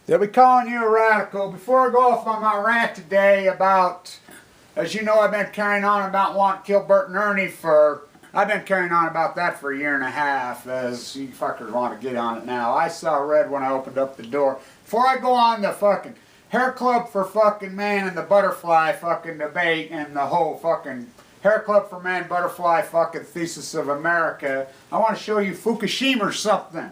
They'll be calling you a radical. Before I go off on my rant today about, as you know, I've been carrying on about wanting to kill Bert and Ernie I've been carrying on about that for a year and a half, as you fuckers want to get on it now. I saw red when I opened up the door. Before I go on the fucking Hair Club for fucking Man and the butterfly fucking debate and the whole fucking Hair Club for Man butterfly fucking thesis of America, I want to show you Fukushima or something.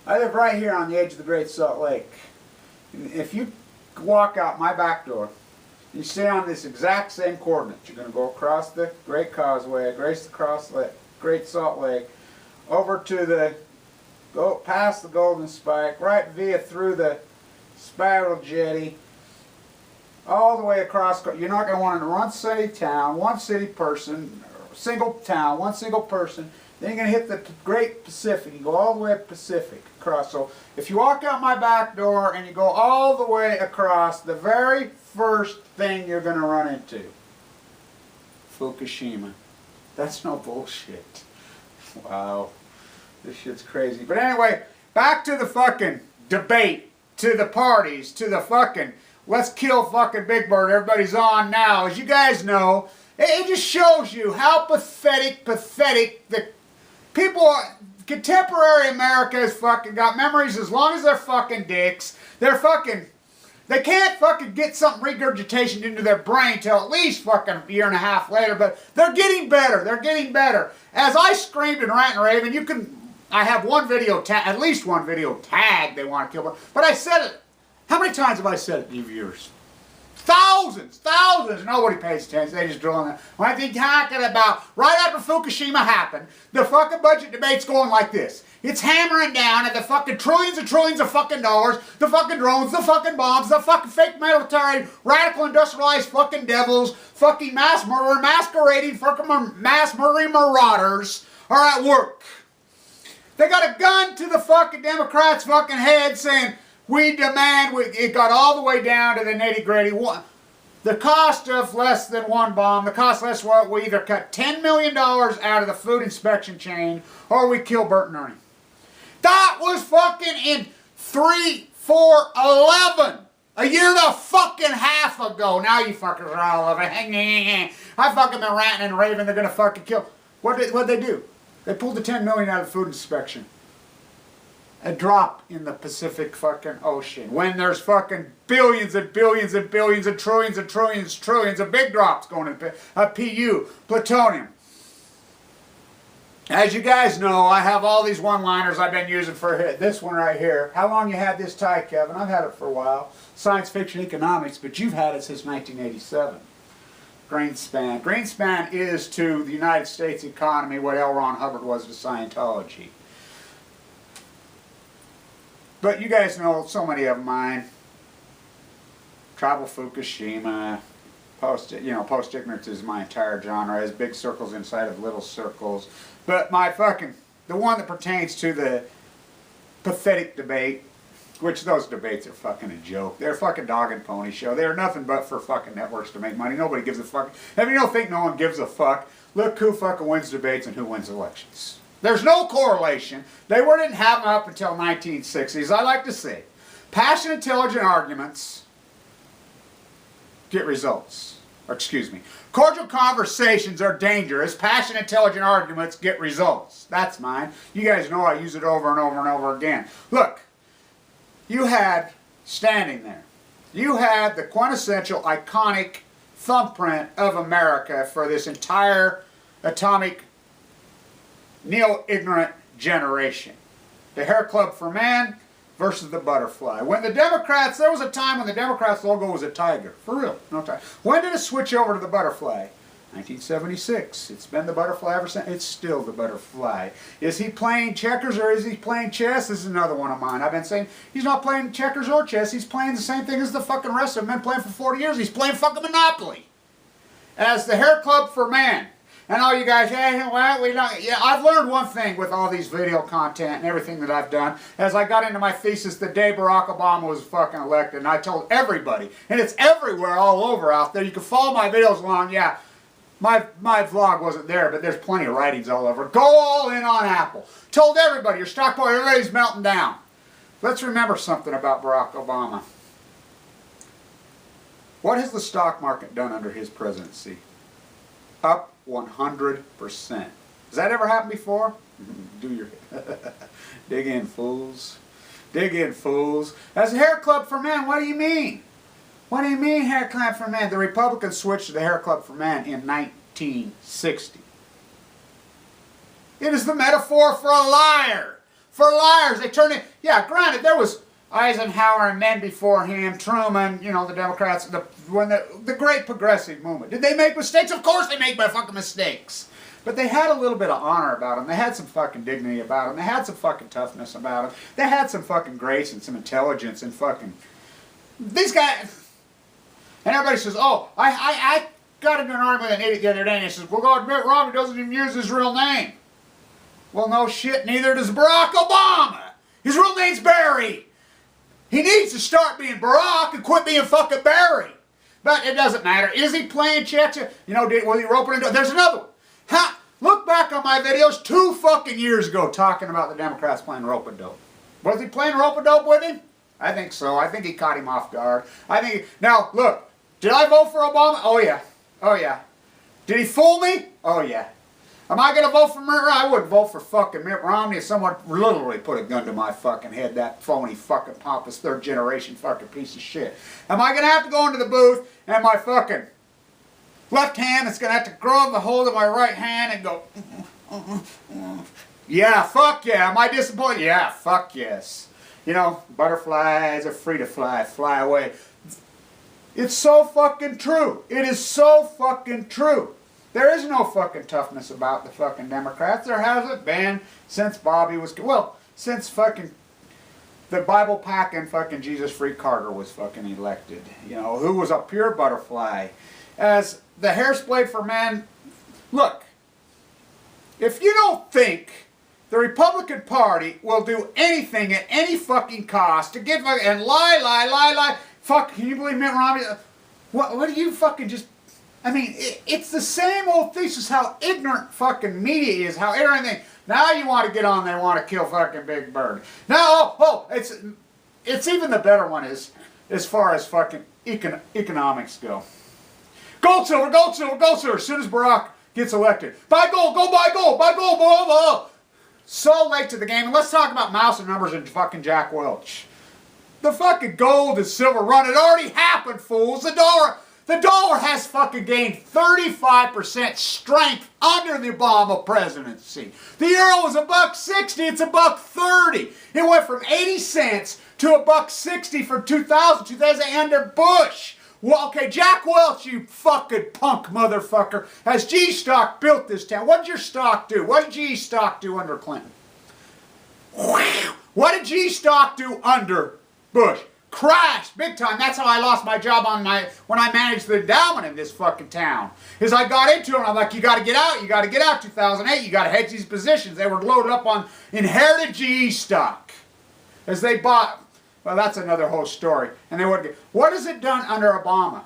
I live right here on the edge of the Great Salt Lake. If you walk out my back door, you stay on this exact same coordinates. You're going to go across the Great Causeway, across the Great Salt Lake, over to go past the Golden Spike, right via through the Spiral Jetty, all the way across. You're not going to want to run city town, one city person, single town, one single person. Then you're going to hit the Great Pacific. You go all the way up Pacific across. So if you walk out my back door and you go all the way across, the very first thing you're going to run into, Fukushima. That's no bullshit. Wow. This shit's crazy. But anyway, back to the fucking debate, to the parties, to the fucking let's kill fucking Big Bird. Everybody's on now. As you guys know, it just shows you how pathetic the people, contemporary America has fucking got memories as long as they're fucking dicks. They can't fucking get something regurgitation into their brain till at least fucking a year and a half later, but they're getting better. They're getting better. As I screamed and rant and rave, I have one video, at least one video tag they want to kill, but I said it. How many times have I said it to you viewers? Thousands. Nobody pays attention. They just drill on that. When I think talking about, right after Fukushima happened, the fucking budget debate's going like this. It's hammering down at the fucking trillions of fucking dollars, the fucking drones, the fucking bombs, the fucking fake military, radical industrialized fucking devils, fucking mass murder, masquerading fucking mass murdering marauders are at work. They got a gun to the fucking Democrats' fucking head saying, we demand, it got all the way down to the nitty-gritty. The cost of less than one bomb, the cost less what, we either cut $10 million out of the food inspection chain or we kill Bert and Ernie. That was fucking in 3/4/11. A year and a fucking half ago. Now you fuckers are all over. I fucking been ranting and raving they're gonna fucking kill. What'd they do? They pulled the $10 million out of the food inspection. A drop in the Pacific fucking Ocean. When there's fucking billions and billions and billions and trillions and trillions and trillions of big drops going into PU, plutonium. As you guys know, I have all these one-liners I've been using for this one right here. How long you had this tie, Kevin? I've had it for a while. Science fiction economics, but you've had it since 1987. Greenspan. Greenspan is to the United States economy what L. Ron Hubbard was to Scientology. But you guys know so many of mine. Tribal Fukushima. Post-ignorance is my entire genre. It has big circles inside of little circles. But the one that pertains to the pathetic debate, which those debates are fucking a joke. They're a fucking dog and pony show. They're nothing but for fucking networks to make money. Nobody gives a fuck. If you don't think no one gives a fuck, look who fucking wins debates and who wins elections. There's no correlation. They didn't have them up until 1960s. I like to say, passionate, intelligent arguments get results. Cordial conversations are dangerous. Passionate, intelligent arguments get results. That's mine. You guys know I use it over and over and over again. Look, you had, standing there, you had the quintessential, iconic thumbprint of America for this entire atomic neo-ignorant generation. The Hair Club for Man versus the butterfly. There was a time when the Democrats' logo was a tiger. For real, no tiger. When did it switch over to the butterfly? 1976. It's been the butterfly ever since. It's still the butterfly. Is he playing checkers or is he playing chess? This is another one of mine. I've been saying he's not playing checkers or chess. He's playing the same thing as the fucking rest of them. Been playing for 40 years. He's playing fucking Monopoly. As the Hair Club for Man. And all you guys, I've learned one thing with all these video content and everything that I've done. As I got into my thesis the day Barack Obama was fucking elected, and I told everybody, and it's everywhere all over out there. You can follow my videos along. Yeah, my vlog wasn't there, but there's plenty of writings all over. Go all in on Apple. Told everybody, your stock market, everybody's melting down. let's remember something about Barack Obama. What has the stock market done under his presidency? Up 100%. Has that ever happened before? Do your dig in, fools. Dig in, fools. As a hair club for men, what do you mean? What do you mean, hair club for men? The Republicans switched to the hair club for men in 1960. It is the metaphor for a liar. For liars. They turned it. Yeah, granted, there was Eisenhower and men before him, Truman, you know, the Democrats, the great progressive movement. Did they make mistakes? Of course they make fucking mistakes. But they had a little bit of honor about them. They had some fucking dignity about them. They had some fucking toughness about them. They had some fucking grace and some intelligence and fucking... These guys... And everybody says, oh, I got into an argument with an idiot the other day and he says, well, God, Mitt Romney doesn't even use his real name. Well, no shit, neither does Barack Obama. His real name's Barry. He needs to start being Barack and quit being fucking Barry. But it doesn't matter. Is he playing checks? You know, was he roping into... There's another one. Ha! Look back on my videos 2 fucking years ago talking about the Democrats playing rope-a-dope. Was he playing rope-a-dope with him? I think so. I think he caught him off guard. I think... Now, look. Did I vote for Obama? Oh, yeah. Oh, yeah. Did he fool me? Oh, yeah. Am I going to vote for Mitt Romney? I wouldn't vote for fucking Mitt Romney if someone literally put a gun to my fucking head, that phony fucking pompous third generation fucking piece of shit. Am I going to have to go into the booth and my fucking left hand is going to have to grab the hold of my right hand and go, yeah, fuck yeah. Am I disappointed? Yeah, fuck yes. You know, butterflies are free to fly, fly away. It's so fucking true. It is so fucking true. There is no fucking toughness about the fucking Democrats. There hasn't been since Bobby was... Well, since fucking the Bible packing fucking Jesus Freak Carter was fucking elected. You know, who was a pure butterfly. As the hairspray for men... Look, if you don't think the Republican Party will do anything at any fucking cost to get... And lie... Fuck, can you believe Mitt Romney? What do you fucking just... I mean, it's the same old thesis how ignorant fucking media is, how everything. Now you want to get on there and want to kill fucking Big Bird. Now, it's even the better one is as far as fucking economics go. Gold, silver, gold, silver, gold, silver. As soon as Barack gets elected, buy gold, go buy gold, blah, blah. So late to the game. And let's talk about mouse and numbers and fucking Jack Welch. The fucking gold and silver run had already happened, fools. The dollar has fucking gained 35% strength under the Obama presidency. The euro was $1.60, it's $1.30. It went from 80 cents to $1.60 for 2000 under Bush. Well, okay, Jack Welch, you fucking punk motherfucker, has G-Stock built this town. What did your stock do? What did G-Stock do under Clinton? What did G-Stock do under Bush? Crashed big time. That's how I lost my job when I managed the endowment in this fucking town. Is I got into it and I'm like, you got to get out. You got to get out. 2008. You got to hedge these positions. They were loaded up on inherited GE stock as they bought. Well, that's another whole story. And they would get. What has it done under Obama?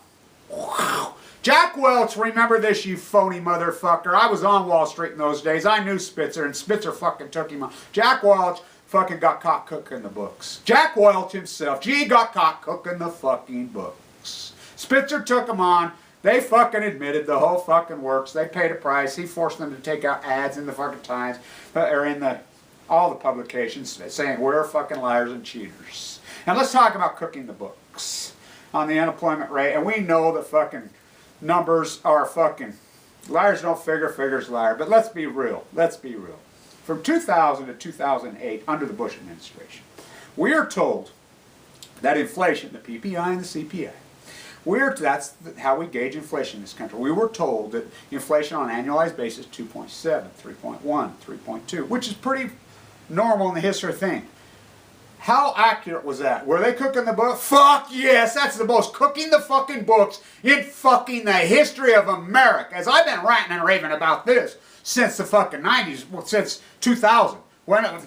Wow. Jack Welch, remember this, you phony motherfucker. I was on Wall Street in those days. I knew Spitzer, and Spitzer fucking took him out. Jack Welch fucking got caught cooking the books. Jack Welch himself, got caught cooking the fucking books. Spitzer took him on. They fucking admitted the whole fucking works. They paid a price. He forced them to take out ads in the fucking Times, or in all the publications saying we're fucking liars and cheaters. And let's talk about cooking the books on the unemployment rate. And we know that fucking numbers are fucking... Liars don't figure, figures liar. But let's be real. Let's be real. From 2000 to 2008, under the Bush administration, we are told that inflation, the PPI and the CPI, that's how we gauge inflation in this country. We were told that inflation on an annualized basis 2.7, 3.1, 3.2, which is pretty normal in the history of things. How accurate was that? Were they cooking the book? Fuck yes, that's the most cooking the fucking books in fucking the history of America. As I've been ranting and raving about this since the fucking 90s, well, since 2000. When I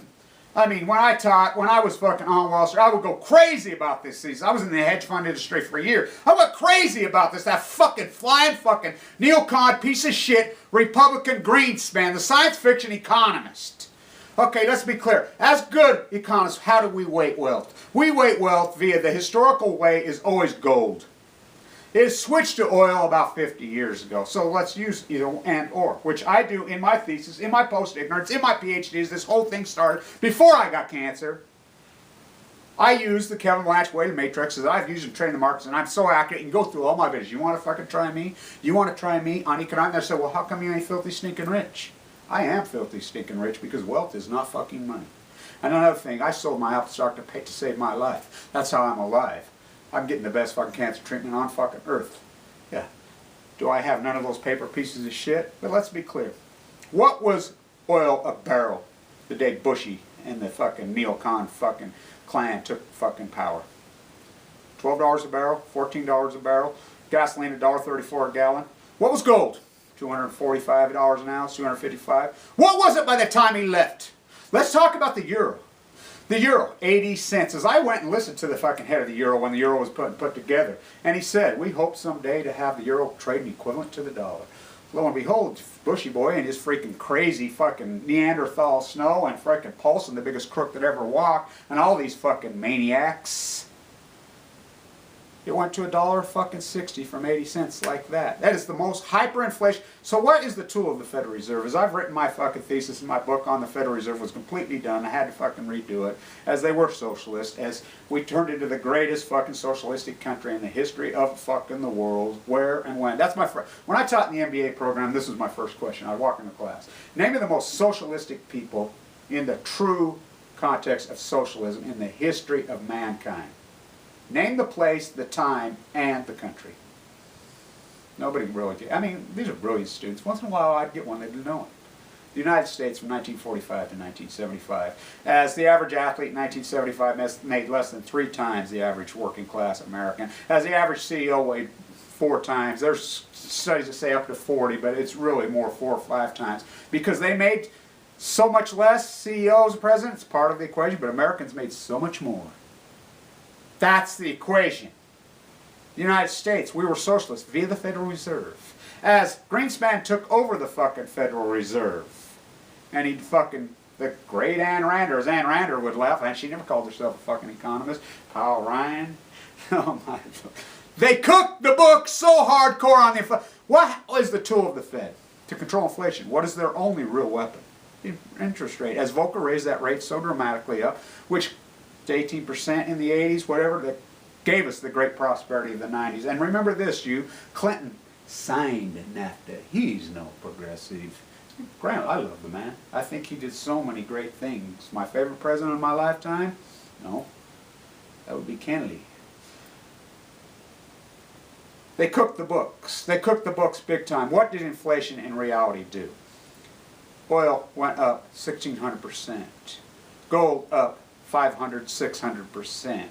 was fucking on Wall Street, I would go crazy about this season. I was in the hedge fund industry for a year. I went crazy about this. That fucking flying fucking neocon piece of shit Republican Greenspan, the science fiction economist. Okay, let's be clear. As good economists, how do we weight wealth? We weight wealth via the historical way is always gold. It switched to oil about 50 years ago. So let's use either and or, which I do in my thesis, in my post-ignorance, in my PhDs. This whole thing started before I got cancer. I use the Kevin Blanch way, the matrix that I've used in training the markets, and I'm so accurate. You can go through all my videos. You want to fucking try me? You want to try me on economics? And I said, well, how come you ain't filthy stinking rich? I am filthy stinking rich because wealth is not fucking money. And another thing, I sold my Apple stock to save my life. That's how I'm alive. I'm getting the best fucking cancer treatment on fucking earth. Yeah. Do I have none of those paper pieces of shit? But let's be clear. What was oil a barrel the day Bushy and the fucking neocon fucking clan took fucking power? $12 a barrel, $14 a barrel, gasoline $1.34 a gallon. What was gold? $245 an ounce, $255. What was it by the time he left? Let's talk about the euro. The euro, 80 cents. As I went and listened to the fucking head of the euro when the euro was put together, and he said, we hope someday to have the euro trading equivalent to the dollar. Lo and behold, Bushy boy and his freaking crazy fucking Neanderthal snow and freaking Paulson, the biggest crook that ever walked, and all these fucking maniacs. It went to $1.60 from 80 cents like that. That is the most hyperinflation. So what is the tool of the Federal Reserve? As I've written my fucking thesis in my book on the Federal Reserve was completely done. I had to fucking redo it. As they were socialist. As we turned into the greatest fucking socialistic country in the history of fucking the world. Where and when. That's my first. When I taught in the MBA program, this was my first question. I'd walk into class. Name of the most socialistic people in the true context of socialism in the history of mankind. Name the place, the time, and the country. Nobody really did. I mean, these are brilliant students. Once in a while, I'd get one that didn't know it. The United States from 1945 to 1975. As the average athlete in 1975 made less than 3 times the average working class American. As the average CEO weighed 4 times. There's studies that say up to 40, but it's really more 4 or 5 times. Because they made so much less, CEOs and presidents, part of the equation, but Americans made so much more. That's the equation. The United States, we were socialists via the Federal Reserve. As Greenspan took over the fucking Federal Reserve, and he'd fucking, the great Ann Rander, as Ann Rander would laugh, and she never called herself a fucking economist, Powell Ryan, oh my, they cooked the book so hardcore on the, what is the tool of the Fed to control inflation? What is their only real weapon? The interest rate. As Volcker raised that rate so dramatically up, which to 18% in the 80s, whatever, that gave us the great prosperity of the 90s. And remember this, you, Clinton signed NAFTA. He's no progressive. Granted, I love the man. I think he did so many great things. My favorite president of my lifetime? No. That would be Kennedy. They cooked the books. They cooked the books big time. What did inflation in reality do? Oil went up 1,600%. Gold up 500, 600%.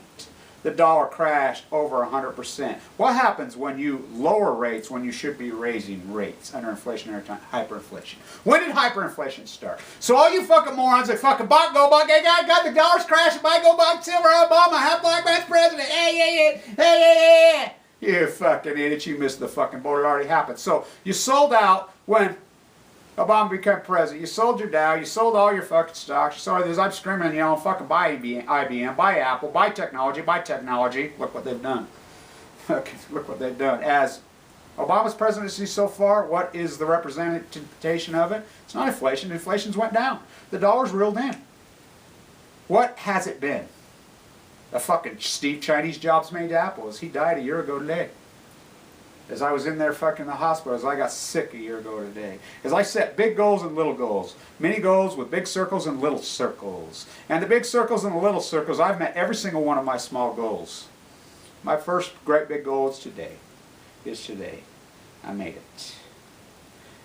The dollar crashed over 100%. What happens when you lower rates when you should be raising rates under inflationary time? Hyperinflation. When did hyperinflation start? So all you fucking morons that fucking buy gold, buy, got the dollars crashing, buy gold, buy silver, Obama, have black man's president. Hey. You fucking idiots, you missed the fucking boat. It already happened. So you sold out when Obama became president. You sold your Dow. You sold all your fucking stocks. You sold this. I'm screaming and yelling, fucking buy IBM, buy Apple, buy technology, buy technology. Look what they've done. Look what they've done. As Obama's presidency so far, what is the representation of it? It's not inflation. Inflation's went down. The dollar's reeled in. What has it been? A fucking Steve Chinese Jobs made Apple. As he died a year ago today. As I was in there fucking the hospital, as I got sick a year ago today. As I set big goals and little goals. Mini goals with big circles and little circles. And the big circles and the little circles, I've met every single one of my small goals. My first great big goal is today. I made it.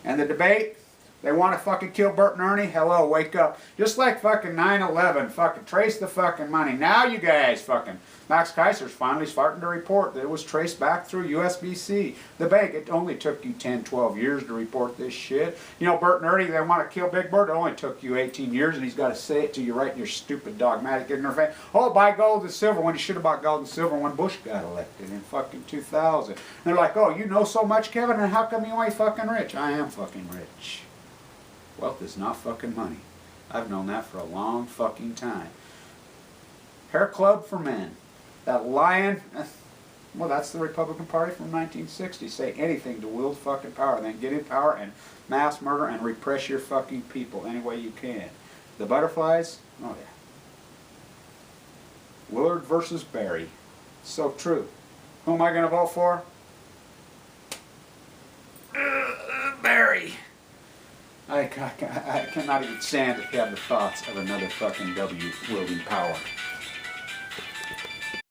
And the debate, they want to fucking kill Bert and Ernie? Hello, wake up. Just like fucking 9/11, fucking trace the fucking money. Now you guys fucking, Max Kaiser's finally starting to report that it was traced back through USBC. The bank, it only took you 10, 12 years to report this shit. You know, Bert and Ernie, they want to kill Big Bert. It only took you 18 years, and he's got to say it to you right in your stupid, dogmatic, ignorant face. Oh, buy gold and silver, when you should have bought gold and silver when Bush got elected in fucking 2000. And they're like, oh, you know so much, Kevin, and how come you ain't fucking rich? I am fucking rich. Wealth is not fucking money. I've known that for a long fucking time. Hair Club for Men. That lion, well, that's the Republican Party from 1960. Say anything to wield fucking power, then get in power and mass murder and repress your fucking people any way you can. The Butterflies, oh yeah. Willard versus Barry. So true. Who am I going to vote for? Barry. I cannot even stand to have the thoughts of another fucking W wielding power.